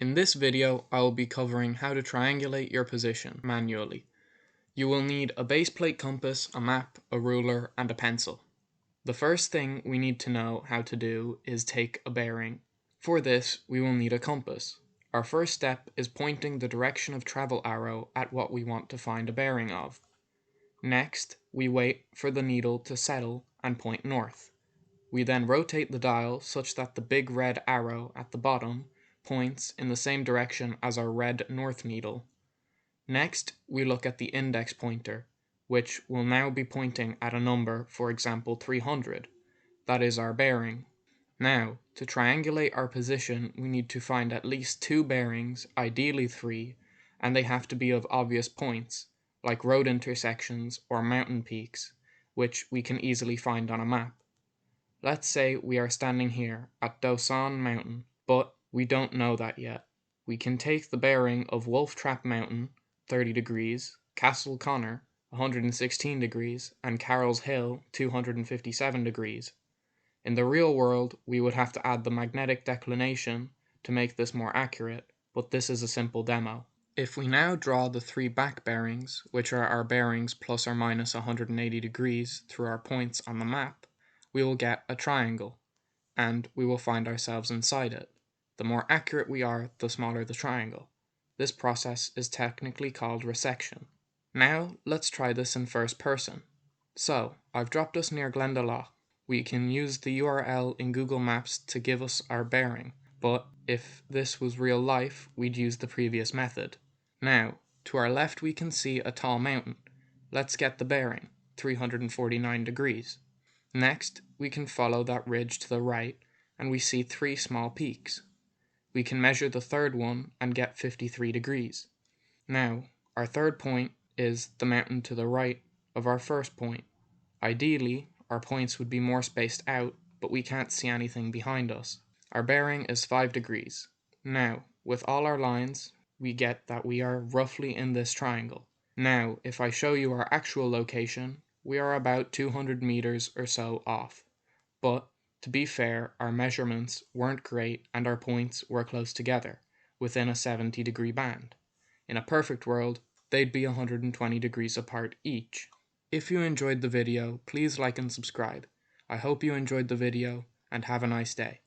In this video, I will be covering how to triangulate your position manually. You will need a base plate compass, a map, a ruler, and a pencil. The first thing we need to know how to do is take a bearing. For this, we will need a compass. Our first step is pointing the direction of travel arrow at what we want to find a bearing of. Next, we wait for the needle to settle and point north. We then rotate the dial such that the big red arrow at the bottom points in the same direction as our red north needle. Next, we look at the index pointer, which will now be pointing at a number, for example 300. That is our bearing. Now, to triangulate our position, we need to find at least 2 bearings, ideally 3, and they have to be of obvious points, like road intersections or mountain peaks, which we can easily find on a map. Let's say we are standing here at Dosan Mountain, but we don't know that yet. We can take the bearing of Wolf Trap Mountain, 30 degrees, Castle Connor, 116 degrees, and Carroll's Hill, 257 degrees. In the real world, we would have to add the magnetic declination to make this more accurate, but this is a simple demo. If we now draw the 3 back bearings, which are our bearings plus or minus 180 degrees through our points on the map, we will get a triangle, and we will find ourselves inside it. The more accurate we are, the smaller the triangle. This process is technically called resection. Now, let's try this in first person. So, I've dropped us near Glendalough. We can use the URL in Google Maps to give us our bearing, but if this was real life, we'd use the previous method. Now, to our left we can see a tall mountain. Let's get the bearing, 349 degrees. Next, we can follow that ridge to the right, and we see 3 small peaks. We can measure the third one and get 53 degrees. Now, our third point is the mountain to the right of our first point. Ideally, our points would be more spaced out, but we can't see anything behind us. Our bearing is 5 degrees. Now, with all our lines, we get that we are roughly in this triangle. Now, if I show you our actual location, we are about 200 meters or so off. But, to be fair, our measurements weren't great and our points were close together, within a 70-degree band. In a perfect world, they'd be 120 degrees apart each. If you enjoyed the video, please like and subscribe. I hope you enjoyed the video, and have a nice day.